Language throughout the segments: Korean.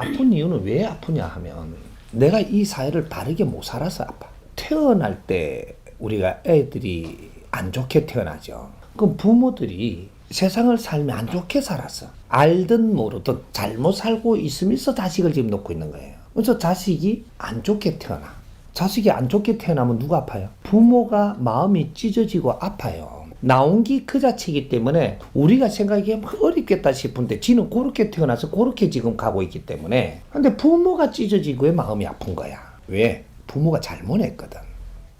아픈 이유는 왜 아프냐 하면 내가 이 사회를 바르게 못 살아서 아파. 태어날 때 우리가 애들이 안 좋게 태어나죠. 그럼 부모들이 세상을 살면 안 좋게 살았어. 알든 모르든 잘못 살고 있으면서 자식을 지금 놓고 있는 거예요. 그래서 자식이 안 좋게 태어나. 자식이 안 좋게 태어나면 누가 아파요? 부모가 마음이 찢어지고 아파요. 나온 게 그 자체이기 때문에 우리가 생각하기에 어렵겠다 싶은데 지는 그렇게 태어나서 그렇게 지금 가고 있기 때문에. 근데 부모가 찢어지고 마음이 아픈 거야. 왜? 부모가 잘못했거든.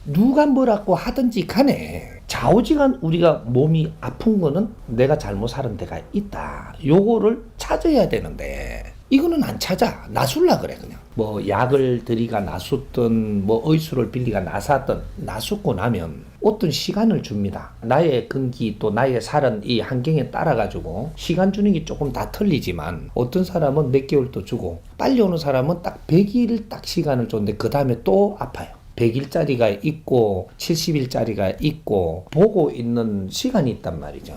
누가 뭐라고 하든지 간에 좌우지간 우리가 몸이 아픈 거는 내가 잘못 살은 데가 있다. 요거를 찾아야 되는데 이거는 안 찾아. 나술라 그래 그냥. 뭐 약을 들이가 나sus든 뭐 의수를 빌리가 나사든 나sus고 나면 어떤 시간을 줍니다. 나의 근기 또 나의 살은 이 환경에 따라 가지고 시간 주는 게 조금 다 틀리지만 어떤 사람은 몇 개월도 주고 빨리 오는 사람은 딱 100일 딱 시간을 줬는데 그 다음에 또 아파요. 100일짜리가 있고 70일짜리가 있고 보고 있는 시간이 있단 말이죠.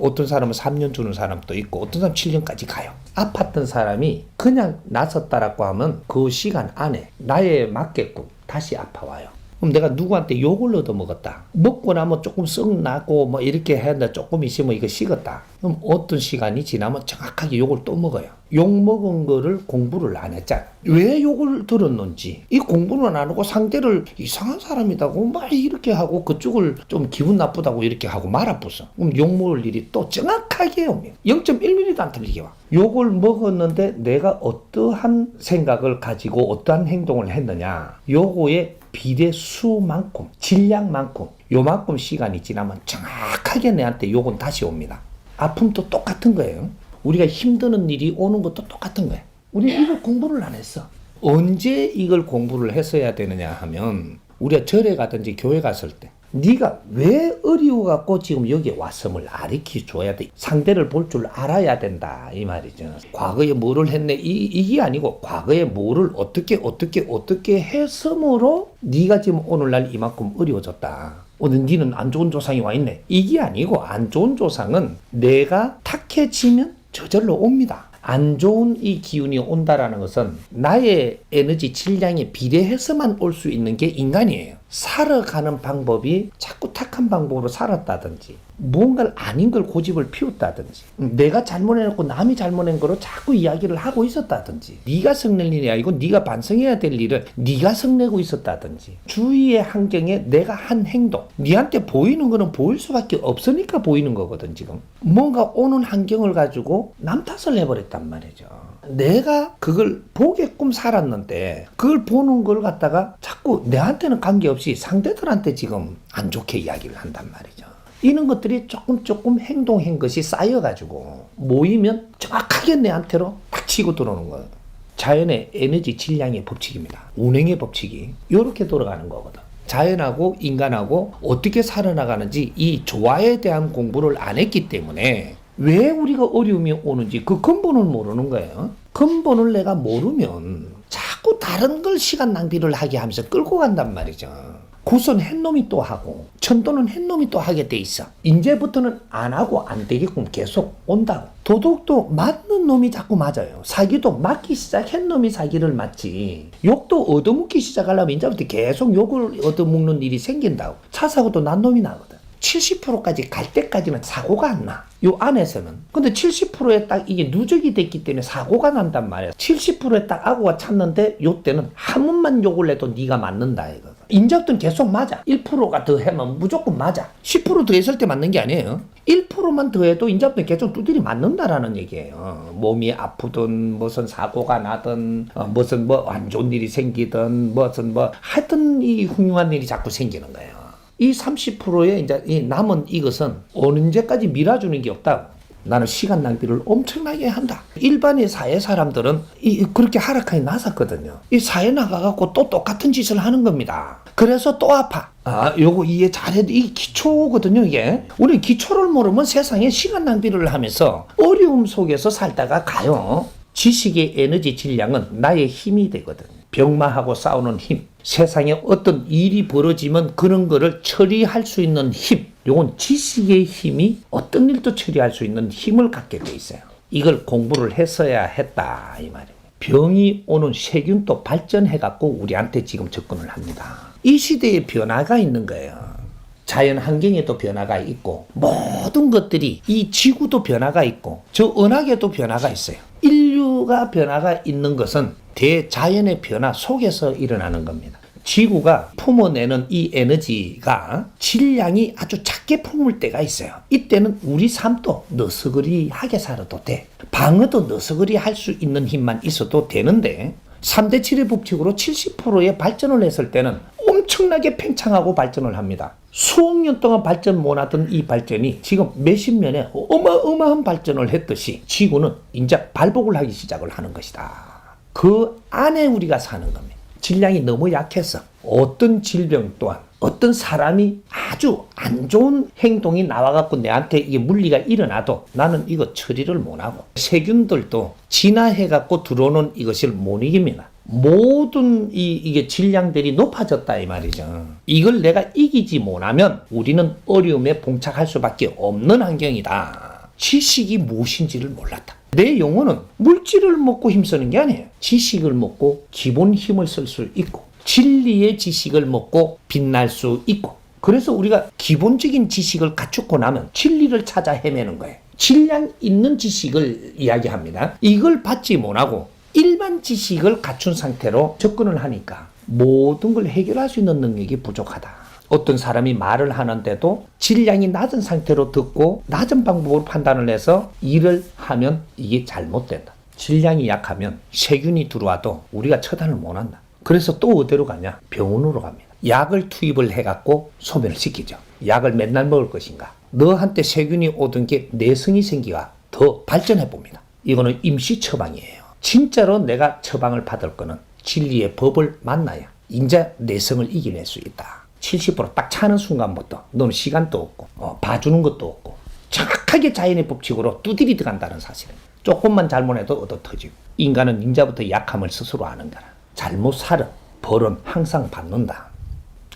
어떤 사람은 3년 주는 사람도 있고 어떤 사람은 7년까지 가요. 아팠던 사람이 그냥 나섰다라고 하면 그 시간 안에 나에 맞게끔 다시 아파와요. 그럼 내가 누구한테 욕을 얻어먹었다. 먹고 나면 조금 썩 나고 뭐 이렇게 했는데 조금 있으면 이거 식었다. 그럼 어떤 시간이 지나면 정확하게 욕을 또 먹어요. 욕 먹은 거를 공부를 안 했잖아. 왜 욕을 들었는지 이 공부는 안 하고 상대를 이상한 사람이다고 막 이렇게 하고 그쪽을 좀 기분 나쁘다고 이렇게 하고 말아붙어. 그럼 욕 먹을 일이 또 정확하게 옵니다. 0.1mm도 안 틀리게 와. 욕을 먹었는데 내가 어떠한 생각을 가지고 어떠한 행동을 했느냐. 요거의 비례수만큼 질량만큼 요만큼 시간이 지나면 정확하게 내한테 욕은 다시 옵니다. 아픔도 똑같은 거예요. 우리가 힘드는 일이 오는 것도 똑같은 거예요. 우리 이걸 공부를 안 했어. 언제 이걸 공부를 했어야 되느냐 하면 우리가 절에 가든지 교회 갔을 때 네가 왜 어려워갖고 지금 여기에 왔음을 가르쳐 줘야 돼. 상대를 볼 줄 알아야 된다 이 말이죠. 과거에 뭐를 했네 이게 아니고 과거에 뭐를 어떻게 했으므로 네가 지금 오늘날 이만큼 어려워졌다. 오늘 니는 안 좋은 조상이 와 있네. 이게 아니고 안 좋은 조상은 내가 탁해지면 저절로 옵니다. 안 좋은 이 기운이 온다라는 것은 나의 에너지 질량에 비례해서만 올 수 있는 게 인간이에요. 살아가는 방법이 자꾸 탁한 방법으로 살았다든지 무언가를 아닌 걸 고집을 피웠다든지 내가 잘못해놓고 남이 잘못한 거로 자꾸 이야기를 하고 있었다든지 네가 성낼 일이 아니고 네가 반성해야 될 일을 네가 성내고 있었다든지 주위의 환경에 내가 한 행동 네한테 보이는 거는 보일 수밖에 없으니까 보이는 거거든. 지금 뭔가 오는 환경을 가지고 남 탓을 해버렸단 말이죠. 내가 그걸 보게끔 살았는데 그걸 보는 걸 갖다가 자꾸 내한테는 관계없이 상대들한테 지금 안 좋게 이야기를 한단 말이죠. 이런 것들이 조금 행동한 것이 쌓여가지고 모이면 정확하게 내한테로 딱 치고 들어오는 거예요. 자연의 에너지 질량의 법칙입니다. 운행의 법칙이 이렇게 돌아가는 거거든. 자연하고 인간하고 어떻게 살아나가는지 이 조화에 대한 공부를 안 했기 때문에 왜 우리가 어려움이 오는지 그 근본을 모르는 거예요. 근본을 내가 모르면 자꾸 다른 걸 시간 낭비를 하게 하면서 끌고 간단 말이죠. 구선 햇놈이 또 하고 천도는 햇놈이 또 하게 돼 있어. 이제부터는 안 하고 안 되게끔 계속 온다고. 도둑도 맞는 놈이 자꾸 맞아요. 사기도 맞기 시작한 놈이 사기를 맞지. 욕도 얻어먹기 시작하려면 이제부터 계속 욕을 얻어먹는 일이 생긴다고. 차 사고도 난 놈이 나거든. 70%까지 갈 때까지는 사고가 안 나. 요 안에서는. 근데 70%에 딱 이게 누적이 됐기 때문에 사고가 난단 말이야. 70%에 딱 악오가 찼는데 요 때는 한 번만 욕을 해도 네가 맞는다 이거. 인적든 계속 맞아. 1%가 더 하면 무조건 맞아. 10% 더 했을 때 맞는 게 아니에요. 1%만 더 해도 인적든 계속 두드리 맞는다라는 얘기예요. 몸이 아프든 무슨 사고가 나든 무슨 뭐 안 좋은 일이 생기든 무슨 뭐 하여튼 이 훌륭한 일이 자꾸 생기는 거예요. 이 30%의 이제 이 남은 이것은 언제까지 밀어주는 게 없다고. 나는 시간 낭비를 엄청나게 한다. 일반의 사회 사람들은 그렇게 하락하게 나섰거든요. 이 사회 나가갖고 또 똑같은 짓을 하는 겁니다. 그래서 또 아파. 요거 이해 잘해도 이게 기초거든요, 이게. 우리 기초를 모르면 세상에 시간 낭비를 하면서 어려움 속에서 살다가 가요. 지식의 에너지 질량은 나의 힘이 되거든. 병마하고 싸우는 힘. 세상에 어떤 일이 벌어지면 그런 거를 처리할 수 있는 힘. 요건 지식의 힘이 어떤 일도 처리할 수 있는 힘을 갖게 돼 있어요. 이걸 공부를 했어야 했다 이 말이에요. 병이 오는 세균도 발전해갖고 우리한테 지금 접근을 합니다. 이 시대에 변화가 있는 거예요. 자연 환경에도 변화가 있고 모든 것들이 이 지구도 변화가 있고 저 은하계도 변화가 있어요. 인류가 변화가 있는 것은 대자연의 변화 속에서 일어나는 겁니다. 지구가 품어내는 이 에너지가 질량이 아주 작게 품을 때가 있어요. 이때는 우리 삶도 너스그리하게 살아도 돼. 방어도 너스그리 할 수 있는 힘만 있어도 되는데 3대 7의 법칙으로 70%의 발전을 했을 때는 엄청나게 팽창하고 발전을 합니다. 수억 년 동안 발전 못하던 이 발전이 지금 몇십 년에 어마어마한 발전을 했듯이 지구는 이제 발복을 하기 시작을 하는 것이다. 그 안에 우리가 사는 겁니다. 질량이 너무 약해서 어떤 질병 또한 어떤 사람이 아주 안 좋은 행동이 나와갖고 내한테 이게 물리가 일어나도 나는 이거 처리를 못하고 세균들도 진화해갖고 들어오는 이것을 못 이깁니다. 모든 이게 질량들이 높아졌다 이 말이죠. 이걸 내가 이기지 못하면 우리는 어려움에 봉착할 수밖에 없는 환경이다. 지식이 무엇인지를 몰랐다. 내 영혼은 물질을 먹고 힘쓰는 게 아니에요. 지식을 먹고 기본 힘을 쓸 수 있고 진리의 지식을 먹고 빛날 수 있고 그래서 우리가 기본적인 지식을 갖추고 나면 진리를 찾아 헤매는 거예요. 질량 있는 지식을 이야기합니다. 이걸 받지 못하고 일반 지식을 갖춘 상태로 접근을 하니까 모든 걸 해결할 수 있는 능력이 부족하다. 어떤 사람이 말을 하는데도 질량이 낮은 상태로 듣고 낮은 방법으로 판단을 해서 일을 하면 이게 잘못된다. 질량이 약하면 세균이 들어와도 우리가 처단을 못한다. 그래서 또 어디로 가냐? 병원으로 갑니다. 약을 투입을 해갖고 소멸을 시키죠. 약을 맨날 먹을 것인가? 너한테 세균이 오던 게 내성이 생기가 더 발전해 봅니다. 이거는 임시 처방이에요. 진짜로 내가 처방을 받을 거는 진리의 법을 만나야 이제 내성을 이겨낼 수 있다. 70%딱 차는 순간부터 너는 시간도 없고 봐주는 것도 없고 정확하게 자연의 법칙으로 두드리 들어간다는 사실은 조금만 잘못해도 얻어 터지고 인간은 인자부터 약함을 스스로 아는 거라. 잘못 살은 벌은 항상 받는다.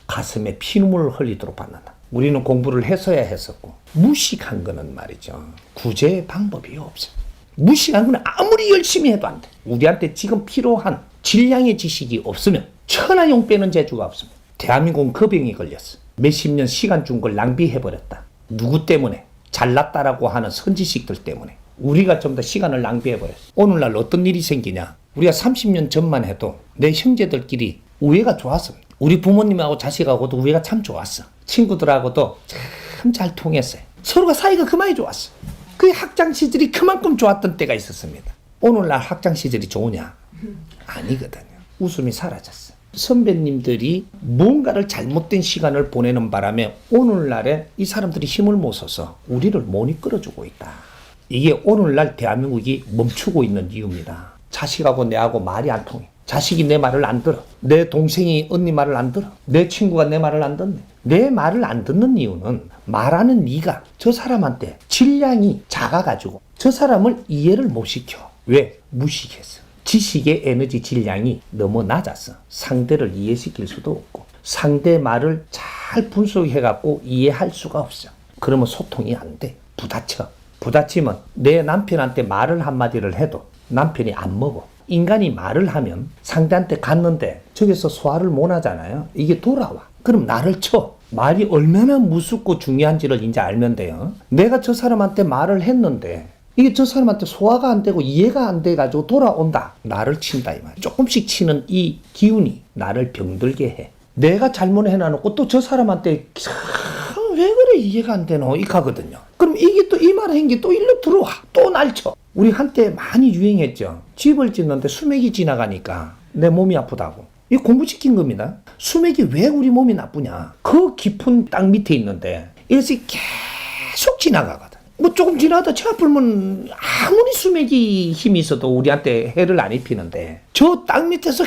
가슴에 피눈물을 흘리도록 받는다. 우리는 공부를 했어야 했었고 무식한 거는 말이죠. 구제의 방법이 없어요. 무식한 거는 아무리 열심히 해도 안 돼. 우리한테 지금 필요한 질량의 지식이 없으면 천하용 빼는 재주가 없습니다. 대한민국은 그 병이 걸렸어. 몇십 년 시간 준 걸 낭비해버렸다. 누구 때문에? 잘났다라고 하는 선지식들 때문에. 우리가 좀 더 시간을 낭비해버렸어. 오늘날 어떤 일이 생기냐. 우리가 30년 전만 해도 내 형제들끼리 우애가 좋았어. 우리 부모님하고 자식하고도 우애가 참 좋았어. 친구들하고도 참 잘 통했어요. 서로가 사이가 그만이 좋았어. 그 학창 시절이 그만큼 좋았던 때가 있었습니다. 오늘날 학창 시절이 좋으냐? 아니거든요. 웃음이 사라졌어. 선배님들이 뭔가를 잘못된 시간을 보내는 바람에 오늘날에 이 사람들이 힘을 못 써서 우리를 못 이끌어주고 있다. 이게 오늘날 대한민국이 멈추고 있는 이유입니다. 자식하고 내하고 말이 안 통해. 자식이 내 말을 안 들어. 내 동생이 언니 말을 안 들어. 내 친구가 내 말을 안 듣네. 내 말을 안 듣는 이유는 말하는 네가 저 사람한테 질량이 작아가지고 저 사람을 이해를 못 시켜. 왜? 무식했어. 지식의 에너지 질량이 너무 낮았어. 상대를 이해시킬 수도 없고 상대 말을 잘 분석해갖고 이해할 수가 없어. 그러면 소통이 안 돼. 부딪혀. 부딪히면 내 남편한테 말을 한마디를 해도 남편이 안 먹어. 인간이 말을 하면 상대한테 갔는데 저기서 소화를 못 하잖아요. 이게 돌아와. 그럼 나를 쳐. 말이 얼마나 무섭고 중요한지를 이제 알면 돼요. 내가 저 사람한테 말을 했는데 이게 저 사람한테 소화가 안 되고 이해가 안 돼가지고 돌아온다. 나를 친다 이 말이야. 조금씩 치는 이 기운이 나를 병들게 해. 내가 잘못해놔놓고 또 저 사람한테 왜 그래 이해가 안 되노 이 가거든요. 그럼 이게 또 이 말 한 게 또 일로 들어와. 또 날 쳐. 우리 한때 많이 유행했죠. 집을 짓는데 수맥이 지나가니까 내 몸이 아프다고. 이거 공부시킨 겁니다. 수맥이 왜 우리 몸이 나쁘냐. 그 깊은 땅 밑에 있는데 이것이 계속 지나가거든. 뭐 조금 지나다 차 아프면 아무리 수맥이 힘이 있어도 우리한테 해를 안 입히는데 저 땅 밑에서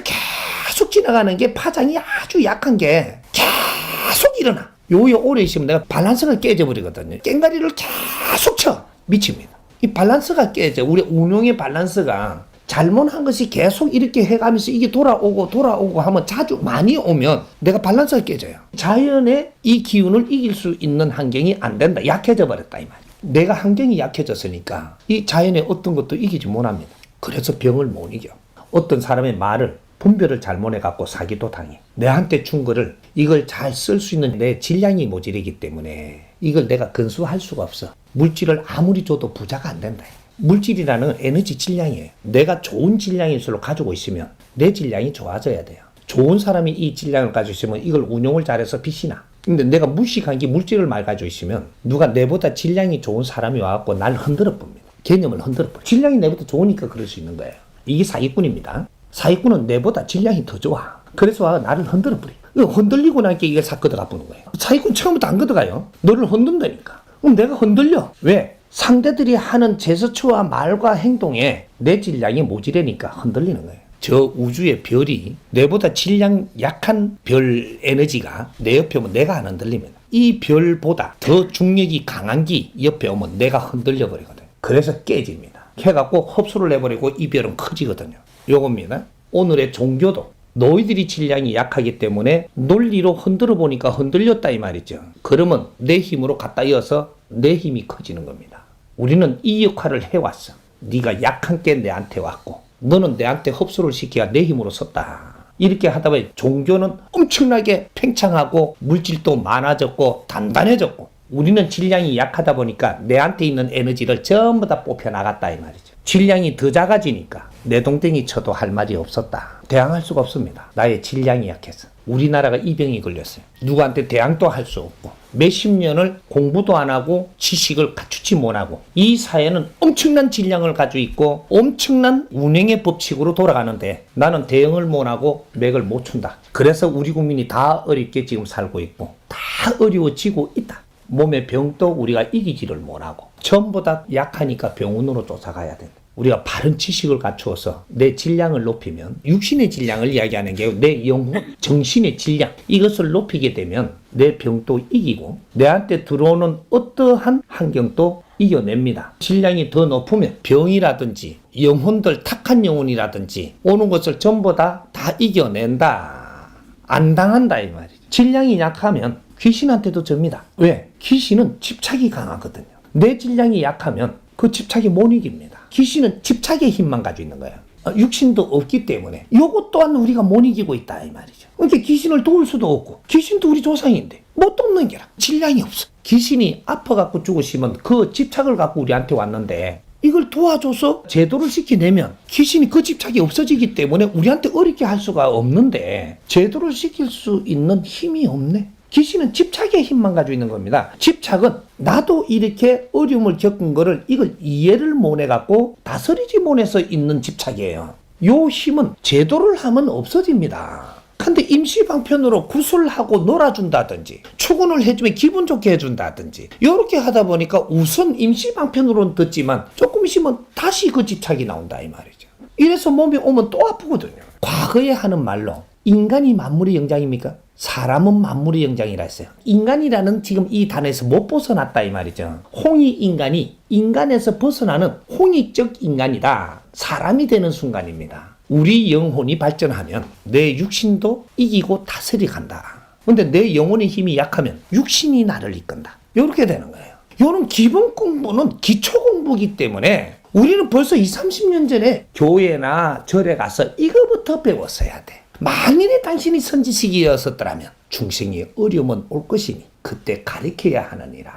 계속 지나가는 게 파장이 아주 약한 게 계속 일어나. 요에 오래 있으면 내가 밸런스가 깨져버리거든요. 깽가리를 계속 쳐. 미칩니다. 이 밸런스가 깨져. 우리 운용의 밸런스가 잘못한 것이 계속 이렇게 해가면서 이게 돌아오고 하면 자주 많이 오면 내가 밸런스가 깨져요. 자연의 이 기운을 이길 수 있는 환경이 안 된다. 약해져 버렸다 이 말이야. 내가 환경이 약해졌으니까 이 자연의 어떤 것도 이기지 못합니다. 그래서 병을 못 이겨. 어떤 사람의 말을 분별을 잘못해갖고 사기도 당해. 내한테 준 거를 이걸 잘 쓸 수 있는 내 질량이 모자라기 때문에 이걸 내가 근수할 수가 없어. 물질을 아무리 줘도 부자가 안 된다. 물질이라는 에너지 질량이에요. 내가 좋은 질량일수록 가지고 있으면 내 질량이 좋아져야 돼요. 좋은 사람이 이 질량을 가지고 있으면 이걸 운용을 잘해서 빛이 나. 근데 내가 무식한 게 물질을 많이 가지고 있으면 누가 내보다 질량이 좋은 사람이 와갖고 날 흔들어 봅니다. 개념을 흔들어 봅니다. 질량이 내보다 좋으니까 그럴 수 있는 거예요. 이게 사기꾼입니다. 사기꾼은 내보다 질량이 더 좋아. 그래서 나를 흔들어 버려. 흔들리고 나니까 이게 싹 걷어가 보는 거예요. 사기꾼 처음부터 안 걷어가요. 너를 흔든다니까. 그럼 내가 흔들려. 왜? 상대들이 하는 제스처와 말과 행동에 내 질량이 모자라니까 흔들리는 거예요. 저 우주의 별이 내보다 질량 약한 별 에너지가 내 옆에 오면 내가 안 흔들리면 이 별보다 더 중력이 강한 게 옆에 오면 내가 흔들려 버리거든요. 그래서 깨집니다. 해갖고 흡수를 해버리고 이 별은 커지거든요. 요겁니다. 오늘의 종교도 너희들이 질량이 약하기 때문에 논리로 흔들어 보니까 흔들렸다 이 말이죠. 그러면 내 힘으로 갖다 이어서 내 힘이 커지는 겁니다. 우리는 이 역할을 해왔어. 네가 약한 게 내한테 왔고 너는 내한테 흡수를 시켜야 내 힘으로 섰다. 이렇게 하다 보니 종교는 엄청나게 팽창하고 물질도 많아졌고 단단해졌고 우리는 질량이 약하다 보니까 내한테 있는 에너지를 전부 다 뽑혀나갔다 이 말이죠. 질량이 더 작아지니까 내 동댕이 쳐도 할 말이 없었다. 대항할 수가 없습니다. 나의 질량이 약해서. 우리나라가 이 병이 걸렸어요. 누구한테 대항도 할 수 없고 몇십 년을 공부도 안 하고 지식을 갖추지 못하고 이 사회는 엄청난 질량을 가지고 있고 엄청난 운행의 법칙으로 돌아가는데 나는 대응을 못하고 맥을 못 춘다. 그래서 우리 국민이 다 어렵게 지금 살고 있고 다 어려워지고 있다. 몸의 병도 우리가 이기지를 못하고 전부 다 약하니까 병원으로 쫓아가야 된다. 우리가 바른 지식을 갖추어서 내 질량을 높이면 육신의 질량을 이야기하는 게 내 영혼, 정신의 질량 이것을 높이게 되면 내 병도 이기고 내한테 들어오는 어떠한 환경도 이겨냅니다. 질량이 더 높으면 병이라든지 영혼들 탁한 영혼이라든지 오는 것을 전부 다 이겨낸다. 안 당한다 이 말이죠. 질량이 약하면 귀신한테도 져니다. 왜? 귀신은 집착이 강하거든요. 내 질량이 약하면 그 집착이 못 이깁니다. 귀신은 집착의 힘만 가지고 있는 거예요. 육신도 없기 때문에 요것 또한 우리가 못 이기고 있다 이 말이죠. 그러니까 귀신을 도울 수도 없고 귀신도 우리 조상인데 못 돕는 게라 질량이 없어. 귀신이 아파갖고 죽으시면 그 집착을 갖고 우리한테 왔는데 이걸 도와줘서 제도를 시켜내면 귀신이 그 집착이 없어지기 때문에 우리한테 어렵게 할 수가 없는데 제도를 시킬 수 있는 힘이 없네. 귀신은 집착의 힘만 가지고 있는 겁니다. 집착은 나도 이렇게 어려움을 겪은 거를 이걸 이해를 못해갖고 다스리지 못해서 있는 집착이에요. 요 힘은 제도를 하면 없어집니다. 근데 임시방편으로 구슬하고 놀아준다든지 추근을 해주면 기분 좋게 해준다든지 이렇게 하다 보니까 우선 임시방편으로는 듣지만 조금 있으면 다시 그 집착이 나온다 이 말이죠. 이래서 몸이 오면 또 아프거든요. 과거에 하는 말로 인간이 만물의 영장입니까? 사람은 만물의 영장이라 했어요. 인간이라는 지금 이 단어에서 못 벗어났다 이 말이죠. 홍익인간이 인간에서 벗어나는 홍익적 인간이다. 사람이 되는 순간입니다. 우리 영혼이 발전하면 내 육신도 이기고 다스리 간다. 근데 내 영혼의 힘이 약하면 육신이 나를 이끈다. 이렇게 되는 거예요. 이런 기본 공부는 기초 공부이기 때문에 우리는 벌써 20, 30년 전에 교회나 절에 가서 이거부터 배웠어야 돼. 만일에 당신이 선지식이었었더라면 중생이 어려움은 올 것이니 그때 가르쳐야 하느니라.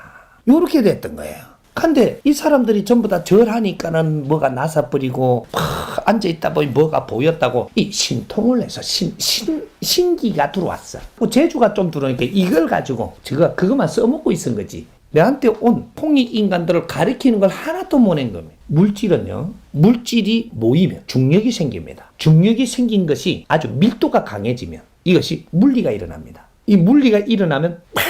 이렇게 됐던 거예요. 근데 이 사람들이 전부 다 절하니까는 뭐가 나사버리고 앉아있다 보니 뭐가 보였다고 이 신통을 해서 신기가 들어왔어. 재주가 좀 들어오니까 이걸 가지고 그것만 써먹고 있은 거지. 내한테 온 홍익인간들을 가리키는 걸 하나도 못 낸 겁니다. 물질은요, 물질이 모이면 중력이 생깁니다. 중력이 생긴 것이 아주 밀도가 강해지면 이것이 물리가 일어납니다. 이 물리가 일어나면 팍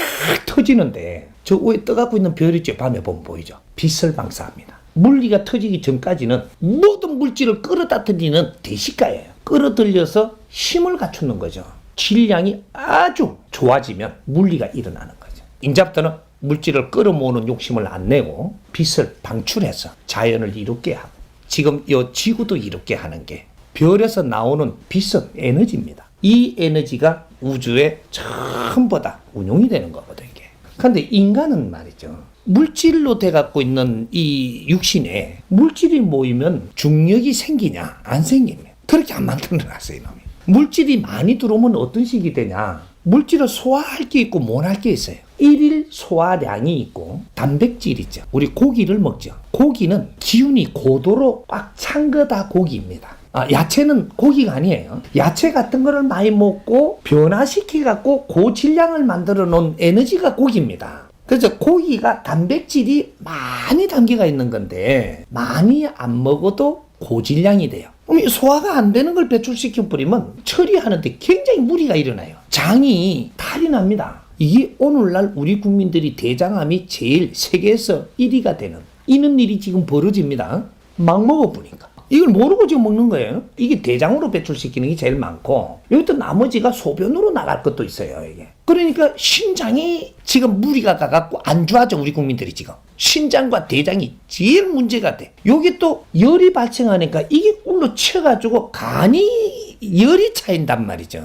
터지는데 저 위에 떠갖고 있는 별 있죠. 밤에 보면 보이죠. 빛을 방사합니다. 물리가 터지기 전까지는 모든 물질을 끌어다뜨리는 대시가예요. 끌어들여서 힘을 갖추는 거죠. 질량이 아주 좋아지면 물리가 일어나는 거죠. 인자부터는 물질을 끌어모으는 욕심을 안 내고 빛을 방출해서 자연을 이롭게 하고 지금 이 지구도 이롭게 하는 게 별에서 나오는 빛은 에너지입니다. 이 에너지가 우주에 전부 다 운용이 되는 거거든요. 그런데 인간은 말이죠. 물질로 돼갖고 있는 이 육신에 물질이 모이면 중력이 생기냐 안 생깁니다. 그렇게 안 만들어놨어요, 이놈이. 물질이 많이 들어오면 어떤 식이 되냐? 물질을 소화할 게 있고 못 할 게 있어요. 일일 소화량이 있고 단백질 있죠. 우리 고기를 먹죠. 고기는 기운이 고도로 꽉 찬 거다 고기입니다. 야채는 고기가 아니에요. 야채 같은 거를 많이 먹고 변화시켜갖고 고질량을 만들어 놓은 에너지가 고기입니다. 그래서 고기가 단백질이 많이 담겨가 있는 건데 많이 안 먹어도 고질량이 돼요. 그럼 소화가 안 되는 걸 배출시켜 버리면 처리하는데 굉장히 무리가 일어나요. 장이 탈이 납니다. 이게 오늘날 우리 국민들이 대장암이 제일 세계에서 1위가 되는 이런 일이 지금 벌어집니다. 막 먹어보니까. 이걸 모르고 지금 먹는 거예요. 이게 대장으로 배출시키는 게 제일 많고 여기 또 나머지가 소변으로 나갈 것도 있어요. 이게. 그러니까 신장이 지금 무리가 가갖고 안 좋아져 우리 국민들이 지금. 신장과 대장이 제일 문제가 돼. 여기 또 열이 발생하니까 이게 꿀로 쳐가지고 간이 열이 차인단 말이죠.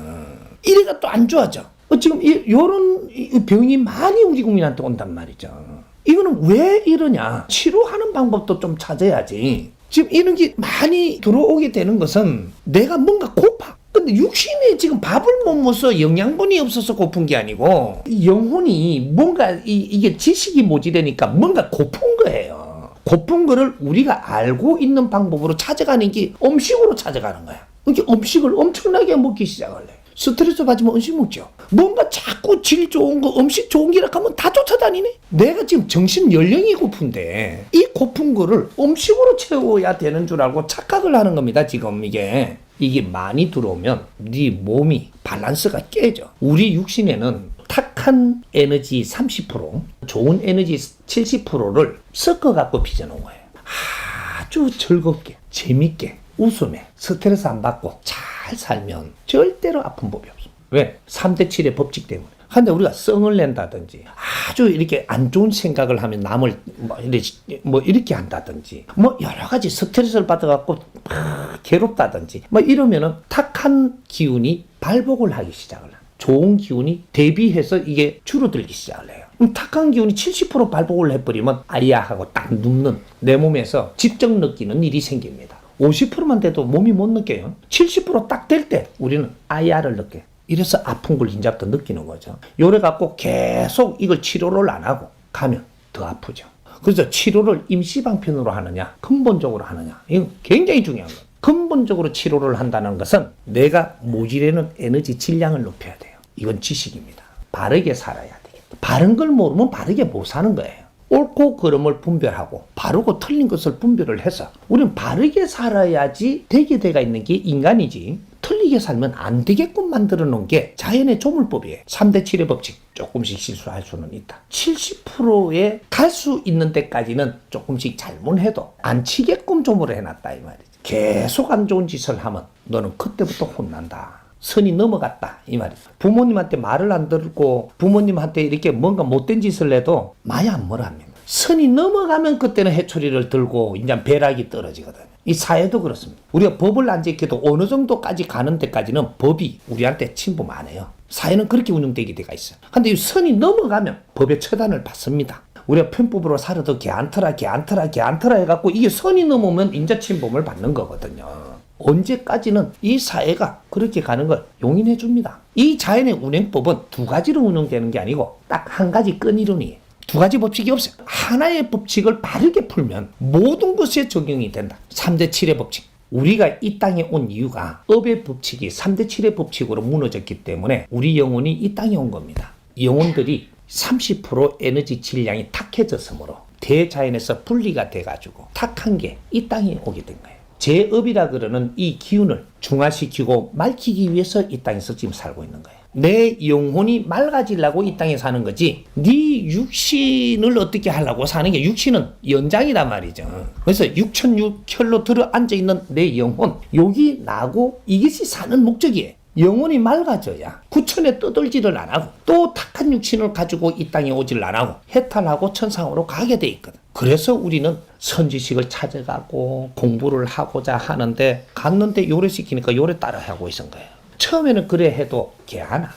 이래가 또 안 좋아져. 지금 요런 병이 많이 우리 국민한테 온단 말이죠. 이거는 왜 이러냐? 치료하는 방법도 좀 찾아야지. 지금 이런 게 많이 들어오게 되는 것은 내가 뭔가 고파. 근데 육신에 지금 밥을 못 먹어서 영양분이 없어서 고픈 게 아니고 영혼이 뭔가 이게 지식이 모자라니까 뭔가 고픈 거예요. 고픈 거를 우리가 알고 있는 방법으로 찾아가는 게 음식으로 찾아가는 거야. 그러니까 음식을 엄청나게 먹기 시작을 해. 스트레스 받으면 음식 먹죠. 뭔가 자꾸 질 좋은 거, 음식 좋은 기라 하면 다 쫓아다니네? 내가 지금 정신 연령이 고픈데, 이 고픈 거를 음식으로 채워야 되는 줄 알고 착각을 하는 겁니다, 지금 이게. 이게 많이 들어오면 네 몸이 밸런스가 깨져. 우리 육신에는 탁한 에너지 30%, 좋은 에너지 70%를 섞어갖고 빚어놓은 거예요. 아주 즐겁게, 재밌게, 웃으며, 스트레스 안 받고, 잘 살면 절대로 아픈 법이 없어. 왜? 3대 7의 법칙 때문에. 근데 우리가 성을 낸다든지 아주 이렇게 안 좋은 생각을 하면 남을 이렇게 한다든지 여러 가지 스트레스를 받아갖고 괴롭다든지 이러면은 탁한 기운이 발복을 하기 시작을 해요. 좋은 기운이 대비해서 이게 줄어들기 시작을 해요. 탁한 기운이 70% 발복을 해버리면 아야 하고 딱 눕는 내 몸에서 직접 느끼는 일이 생깁니다. 50%만 돼도 몸이 못 느껴요. 70% 딱 될 때 우리는 아야를 느껴요. 이래서 아픈 걸 이제부터 느끼는 거죠. 요래 갖고 계속 이걸 치료를 안 하고 가면 더 아프죠. 그래서 치료를 임시방편으로 하느냐, 근본적으로 하느냐, 이건 굉장히 중요한 거예요. 근본적으로 치료를 한다는 것은 내가 모질에는 에너지 질량을 높여야 돼요. 이건 지식입니다. 바르게 살아야 돼요. 바른 걸 모르면 바르게 못 사는 거예요. 옳고 그름을 분별하고 바르고 틀린 것을 분별을 해서 우리는 바르게 살아야지 되게 돼가 있는 게 인간이지 틀리게 살면 안 되게끔 만들어 놓은 게 자연의 조물법이에요. 3대 7의 법칙. 조금씩 실수할 수는 있다. 70%에 갈 수 있는 데까지는 조금씩 잘못해도 안 치게끔 조물을 해놨다 이 말이지. 계속 안 좋은 짓을 하면 너는 그때부터 혼난다. 선이 넘어갔다 이 말이죠. 부모님한테 말을 안 듣고 부모님한테 이렇게 뭔가 못된 짓을 해도 많이 안 뭐랍니다. 선이 넘어가면 그때는 해초리를 들고 이제 배락이 떨어지거든요. 이 사회도 그렇습니다. 우리가 법을 안 지켜도 어느 정도까지 가는 데까지는 법이 우리한테 침범 안 해요. 사회는 그렇게 운영되게 돼가 있어요. 근데 이 선이 넘어가면 법의 처단을 받습니다. 우리가 편법으로 살아도 개안터라 해갖고 이게 선이 넘으면 인자 침범을 받는 거거든요. 언제까지는 이 사회가 그렇게 가는 걸 용인해 줍니다. 이 자연의 운행법은 두 가지로 운영되는 게 아니고 딱 한 가지 끈이론이에요. 두 가지 법칙이 없어요. 하나의 법칙을 바르게 풀면 모든 것에 적용이 된다. 3대 7의 법칙. 우리가 이 땅에 온 이유가 업의 법칙이 3대 7의 법칙으로 무너졌기 때문에 우리 영혼이 이 땅에 온 겁니다. 영혼들이 30% 에너지 질량이 탁해졌으므로 대자연에서 분리가 돼가지고 탁한 게 이 땅에 오게 된 거예요. 제업이라 그러는 이 기운을 중화시키고 맑히기 위해서 이 땅에서 지금 살고 있는 거예요. 내 영혼이 맑아지려고 이 땅에 사는 거지 네 육신을 어떻게 하려고 사는 게 육신은 연장이란 말이죠. 그래서 6006혈로 들어 앉아있는 내 영혼 여기 나고 이것이 사는 목적이에요. 영혼이 맑아져야 구천에 떠들지를 안 하고 또 탁한 육신을 가지고 이 땅에 오지를 안 하고 해탈하고 천상으로 가게 돼 있거든. 그래서 우리는 선지식을 찾아가고 공부를 하고자 하는데 갔는데 요래 시키니까 요래 따라 하고 있은 거예요. 처음에는 그래 해도 개하나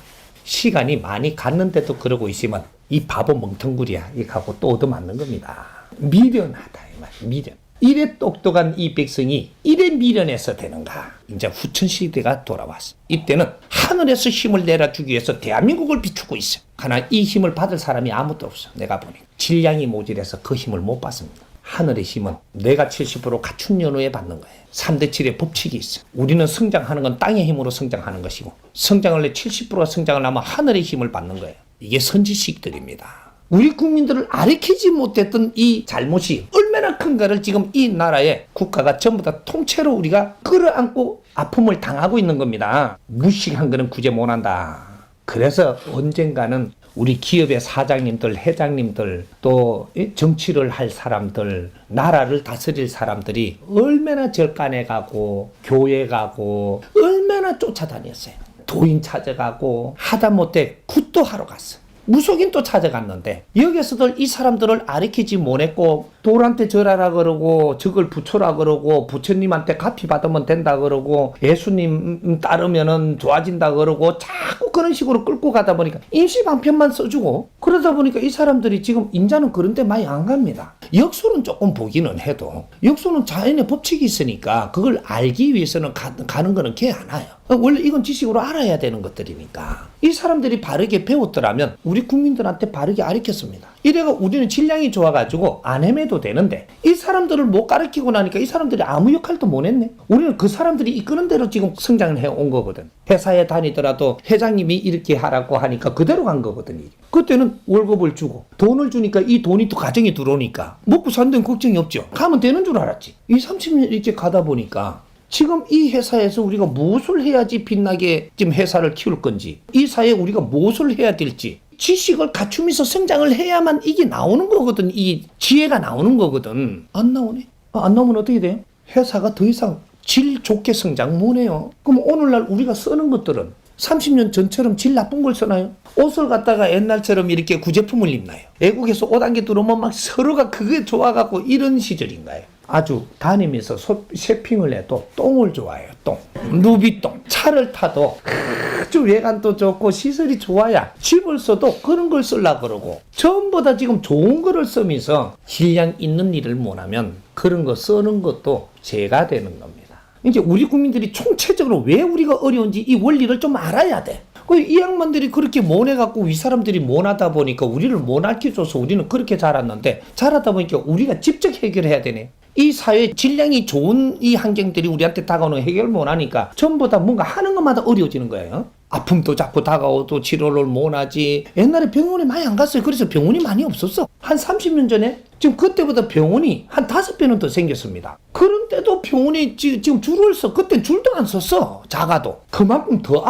시간이 많이 갔는데도 그러고 있으면 이 바보 멍텅구리야 이거 하고 또 얻어맞는 겁니다. 미련하다 이 말. 미련. 이래 똑똑한 이 백성이 이래 미련해서 되는가. 이제 후천시대가 돌아왔어. 이때는 하늘에서 힘을 내려주기 위해서 대한민국을 비추고 있어. 그러나 이 힘을 받을 사람이 아무도 없어. 내가 보니 질량이 모자라서 그 힘을 못 받습니다. 하늘의 힘은 내가 70% 갖춘 연후에 받는 거예요. 3대 7의 법칙이 있어. 우리는 성장하는 건 땅의 힘으로 성장하는 것이고, 성장을 내 70%가 성장을 하면 하늘의 힘을 받는 거예요. 이게 선지식들입니다. 우리 국민들을 가르치지 못했던 이 잘못이 얼마나 큰가를 지금 이 나라의 국가가 전부 다 통째로 우리가 끌어안고 아픔을 당하고 있는 겁니다. 무식한 거는 구제 못한다. 그래서 언젠가는 우리 기업의 사장님들, 회장님들, 또 정치를 할 사람들, 나라를 다스릴 사람들이 얼마나 절간에 가고 교회 가고 얼마나 쫓아다녔어요. 도인 찾아가고 하다못해 굿도 하러 갔어. 무속인 또 찾아갔는데 여기서들 이 사람들을 가르치지 못했고 돌한테 절하라 그러고 적을 부처라 그러고 부처님한테 갚이 받으면 된다 그러고 예수님 따르면은 좋아진다 그러고 자꾸 그런 식으로 끌고 가다 보니까 임시방편만 써주고 그러다 보니까 이 사람들이 지금 인자는 그런 데 많이 안 갑니다. 역소는 조금 보기는 해도 역소는 자연의 법칙이 있으니까 그걸 알기 위해서는 가는 거는 개 안 와요. 원래 이건 지식으로 알아야 되는 것들이니까 이 사람들이 바르게 배웠더라면 우리 국민들한테 바르게 가르쳤습니다. 이래가 우리는 질량이 좋아가지고 안 헤매도 되는데 이 사람들을 못 가르치고 나니까 이 사람들이 아무 역할도 못 했네. 우리는 그 사람들이 이끄는 대로 지금 성장을 해온 거거든. 회사에 다니더라도 회장님이 이렇게 하라고 하니까 그대로 간 거거든. 그때는 월급을 주고 돈을 주니까 이 돈이 또 가정에 들어오니까 먹고 사는 데는 걱정이 없죠. 가면 되는 줄 알았지. 30년 이렇게 가다 보니까 지금 이 회사에서 우리가 무엇을 해야지 빛나게 지금 회사를 키울 건지, 이 사회에 우리가 무엇을 해야 될지, 지식을 갖추면서 성장을 해야만 이게 나오는 거거든. 이 지혜가 나오는 거거든. 안 나오네. 안 나오면 어떻게 돼요? 회사가 더 이상 질 좋게 성장 못해요. 그럼 오늘날 우리가 쓰는 것들은 30년 전처럼 질 나쁜 걸 쓰나요? 옷을 갖다가 옛날처럼 이렇게 구제품을 입나요? 외국에서 옷 한 개 들어오면 막 서로가 그게 좋아갖고 이런 시절인가요? 아주 다니면서 쇼핑을 해도 똥을 좋아해요. 똥. 누비똥. 차를 타도 아주 외관도 좋고 시설이 좋아야 집을 써도 그런 걸 쓰려고 그러고 전부 다 지금 좋은 거를 쓰면서 질량 있는 일을 못하면 그런 거 쓰는 것도 죄가 되는 겁니다. 이제 우리 국민들이 총체적으로 왜 우리가 어려운지 이 원리를 좀 알아야 돼. 이 양반들이 그렇게 못해갖고 위 사람들이 못하다 보니까 우리를 못 알려줘서 우리는 그렇게 자랐는데 자라다 보니까 우리가 직접 해결해야 되네. 이 사회 질량이 좋은 이 환경들이 우리한테 다가오는 해결 못하니까 전부 다 뭔가 하는 것마다 어려워지는 거예요. 아픔도 자꾸 다가오도 치료를 못하지. 옛날에 병원에 많이 안 갔어요. 그래서 병원이 많이 없었어. 한 30년 전에 지금 그때보다 병원이 한 5배는 더 생겼습니다. 그런데도 병원에 지금 줄을 서. 그때 줄도 안 섰어. 작아도. 그만큼 더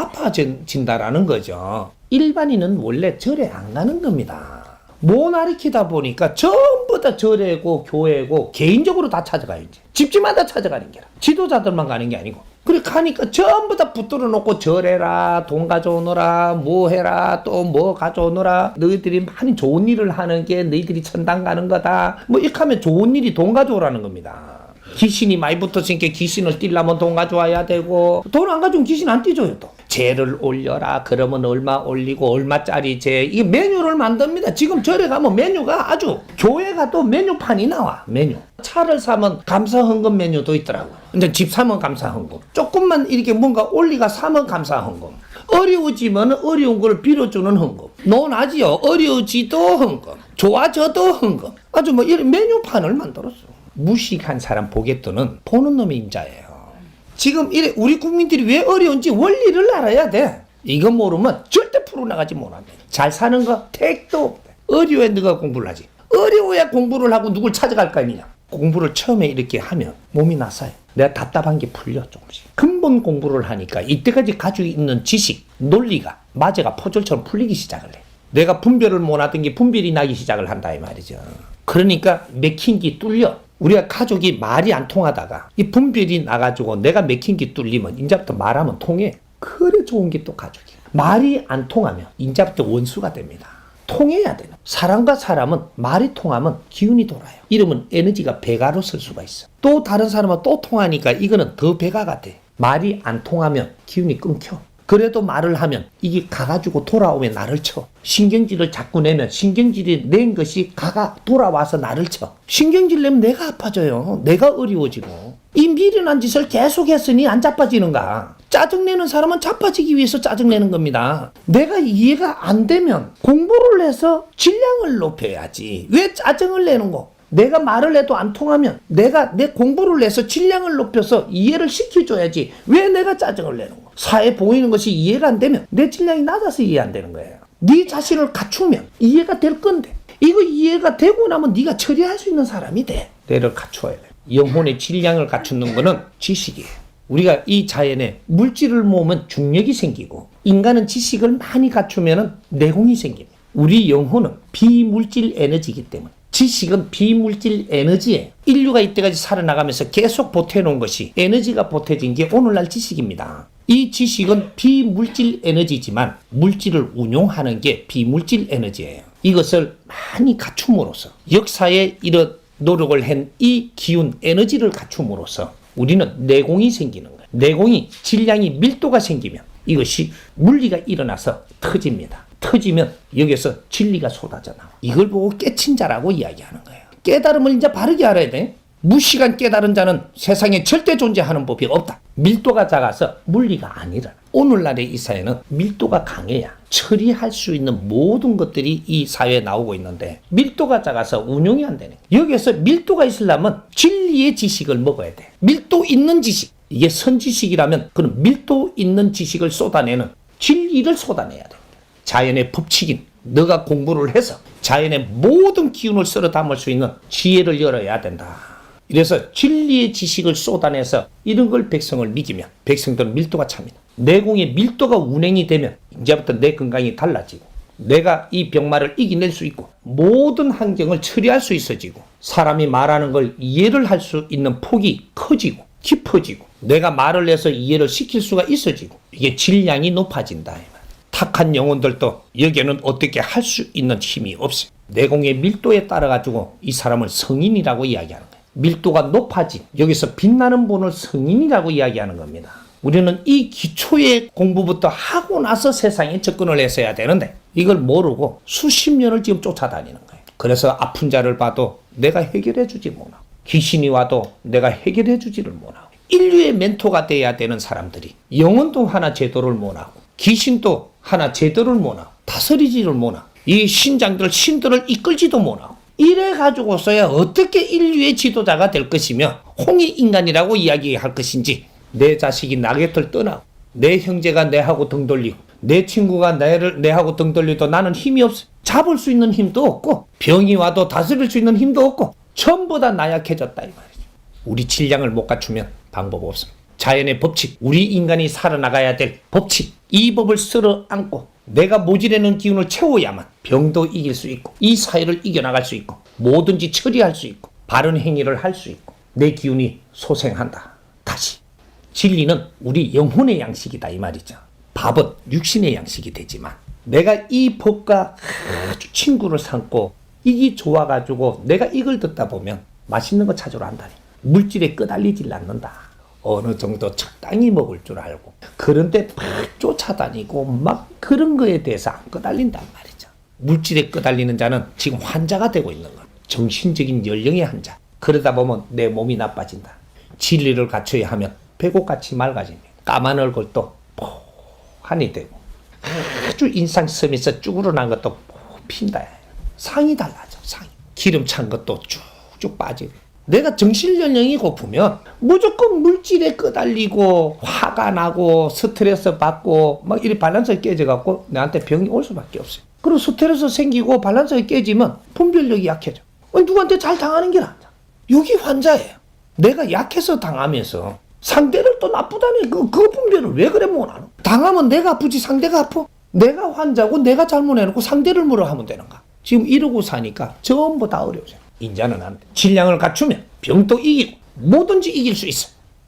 아파진다라는 거죠. 일반인은 원래 절에 안 가는 겁니다. 못 가르치다 보니까 전부 다 절에고 교회고 개인적으로 다 찾아가야지. 집집마다 찾아가는 게라. 지도자들만 가는 게 아니고. 그래 가니까 전부 다 붙들어 놓고 절해라, 돈 가져오너라, 뭐 해라, 또 뭐 가져오너라. 너희들이 많이 좋은 일을 하는 게 너희들이 천당 가는 거다. 뭐 이렇게 하면 좋은 일이 돈 가져오라는 겁니다. 귀신이 많이 붙었으니까 귀신을 띄려면 돈 가져와야 되고 돈 안 가져오면 귀신 안 띄줘요 또. 재를 올려라. 그러면 얼마 올리고 얼마짜리 재. 이게 메뉴를 만듭니다. 지금 절에 가면 메뉴가 아주 교회 가도 메뉴판이 나와. 메뉴. 차를 사면 감사헌금 메뉴도 있더라고. 근데 집 사면 감사헌금. 조금만 이렇게 뭔가 올리가 사면 감사헌금. 어려워지면 어려운 걸 빌어주는 헌금. 논하지요. 어려워지도 헌금. 좋아져도 헌금. 아주 뭐 이런 메뉴판을 만들었어. 무식한 사람 보겠더는 보는 놈의 임자예요. 지금 이래 우리 국민들이 왜 어려운지 원리를 알아야 돼. 이거 모르면 절대 풀어나가지 못한다. 잘 사는 거 택도 없다. 어려워야 너가 공부를 하지. 어려워야 공부를 하고 누굴 찾아갈 거 아니냐. 공부를 처음에 이렇게 하면 몸이 나서요. 내가 답답한 게 풀려 조금씩. 근본 공부를 하니까 이때까지 가지고 있는 지식, 논리가 마제가 포졸처럼 풀리기 시작을 해. 내가 분별을 못하던 게 분별이 나기 시작을 한다 이 말이죠. 그러니까 맥힌 게 뚫려. 우리가 가족이 말이 안 통하다가 이 분별이 나가지고 내가 맥힌 게 뚫리면 이제부터 말하면 통해. 그래 좋은 게 또 가족이야. 말이 안 통하면 이제부터 원수가 됩니다. 통해야 돼요. 사람과 사람은 말이 통하면 기운이 돌아요. 이러면 에너지가 배가로 쓸 수가 있어. 또 다른 사람은 또 통하니까 이거는 더 배가가 돼. 말이 안 통하면 기운이 끊겨. 그래도 말을 하면 이게 가가지고 돌아오면 나를 쳐. 신경질을 자꾸 내면 신경질이 낸 것이 가가 돌아와서 나를 쳐. 신경질 내면 내가 아파져요. 내가 어려워지고. 이 미련한 짓을 계속했으니 안 자빠지는가. 짜증내는 사람은 자빠지기 위해서 짜증내는 겁니다. 내가 이해가 안 되면 공부를 해서 질량을 높여야지. 왜 짜증을 내는 거? 내가 말을 해도 안 통하면 내가 내 공부를 해서 질량을 높여서 이해를 시켜줘야지. 왜 내가 짜증을 내는 거? 사회에 보이는 것이 이해가 안 되면 내 질량이 낮아서 이해 안 되는 거예요. 네 자신을 갖추면 이해가 될 건데 이거 이해가 되고 나면 네가 처리할 수 있는 사람이 돼. 내를 갖추어야 돼. 영혼의 질량을 갖추는 거는 지식이에요. 우리가 이 자연에 물질을 모으면 중력이 생기고 인간은 지식을 많이 갖추면 내공이 생깁니다. 우리 영혼은 비물질 에너지이기 때문에 지식은 비물질 에너지예요. 인류가 이때까지 살아나가면서 계속 보태놓은 것이 에너지가 보태진 게 오늘날 지식입니다. 이 지식은 비물질 에너지지만 물질을 운용하는 게 비물질 에너지예요. 이것을 많이 갖춤으로써 역사에 이런 노력을 한 이 기운 에너지를 갖춤으로써 우리는 내공이 생기는 거예요. 내공이 질량이 밀도가 생기면 이것이 물리가 일어나서 터집니다. 터지면 여기서 진리가 쏟아져 나와. 이걸 보고 깨친 자라고 이야기하는 거예요. 깨달음을 이제 바르게 알아야 돼. 무시간 깨달은 자는 세상에 절대 존재하는 법이 없다. 밀도가 작아서 물리가 안 일어나. 오늘날의 이 사회는 밀도가 강해야 처리할 수 있는 모든 것들이 이 사회에 나오고 있는데 밀도가 작아서 운용이 안 되네. 여기에서 밀도가 있으려면 진리의 지식을 먹어야 돼. 밀도 있는 지식. 이게 선지식이라면 그런 밀도 있는 지식을 쏟아내는 진리를 쏟아내야 돼. 자연의 법칙인 너가 공부를 해서 자연의 모든 기운을 쓸어 담을 수 있는 지혜를 열어야 된다. 이래서 진리의 지식을 쏟아내서 이런 걸 백성을 믿기면 백성들은 밀도가 찹니다. 내공의 밀도가 운행이 되면 이제부터 내 건강이 달라지고 내가 이 병마를 이겨낼 수 있고 모든 환경을 처리할 수 있어지고 사람이 말하는 걸 이해를 할 수 있는 폭이 커지고 깊어지고 내가 말을 해서 이해를 시킬 수가 있어지고 이게 질량이 높아진다. 탁한 영혼들도 여기에는 어떻게 할 수 있는 힘이 없어요. 내공의 밀도에 따라 가지고 이 사람을 성인이라고 이야기하는 거예요. 밀도가 높아진 여기서 빛나는 분을 성인이라고 이야기하는 겁니다. 우리는 이 기초의 공부부터 하고 나서 세상에 접근을 했어야 되는데 이걸 모르고 수십 년을 지금 쫓아다니는 거예요. 그래서 아픈 자를 봐도 내가 해결해 주지 못하고 귀신이 와도 내가 해결해 주지를 못하고 인류의 멘토가 돼야 되는 사람들이 영혼도 하나 제도를 못하고 귀신도 하나 제대로를 못하고 다스리지를 못하고 이 신들을 이끌지도 못하고 이래 가지고서야 어떻게 인류의 지도자가 될 것이며 홍익인간이라고 이야기할 것인지 내 자식이 나 곁을 떠나고 내 형제가 내하고 등 돌리고 내 친구가 내하고 등 돌리도 나는 힘이 없어. 잡을 수 있는 힘도 없고 병이 와도 다스릴 수 있는 힘도 없고 전부 다 나약해졌다 이 말이죠. 우리 질량을 못 갖추면 방법 없습니다. 자연의 법칙, 우리 인간이 살아나가야 될 법칙, 이 법을 쓸어 안고 내가 모질에는 기운을 채워야만 병도 이길 수 있고 이 사회를 이겨나갈 수 있고 뭐든지 처리할 수 있고 바른 행위를 할 수 있고 내 기운이 소생한다. 다시 진리는 우리 영혼의 양식이다 이 말이죠. 밥은 육신의 양식이 되지만 내가 이 법과 아주 친구를 삼고 이게 좋아가지고 내가 이걸 듣다 보면 맛있는 거 찾으러 한다니. 물질에 끄달리질 않는다. 어느 정도 적당히 먹을 줄 알고 그런데 막 쫓아다니고 막 그런 거에 대해서 안 끄달린단 말이죠. 물질에 끄달리는 자는 지금 환자가 되고 있는 거예요. 정신적인 연령의 환자. 그러다 보면 내 몸이 나빠진다. 진리를 갖춰야 하면 배꼽같이 맑아집니다. 까만 얼굴도 포한이 되고 아주 인상 섬에서 쭈그러난 것도 핀다. 상이 달라져. 상이. 기름 찬 것도 쭉쭉 빠지고 내가 정신연령이 고프면 무조건 물질에 끄달리고 화가 나고 스트레스 받고 막 이리 밸런스가 깨져갖고 나한테 병이 올 수밖에 없어요. 그리고 스트레스 생기고 밸런스가 깨지면 분별력이 약해져. 누구한테 잘 당하는 게 낫다. 여기 환자예요. 내가 약해서 당하면서 상대를 또 나쁘다니 그 분별을 왜 그래 못하노? 당하면 내가 아프지 상대가 아파? 내가 환자고 내가 잘못해놓고 상대를 뭐라 하면 되는가? 지금 이러고 사니까 전부 다 어려워져요. 인자는 안 돼. 질량을 갖추면 병도 이기고 뭐든지 이길 수 있어.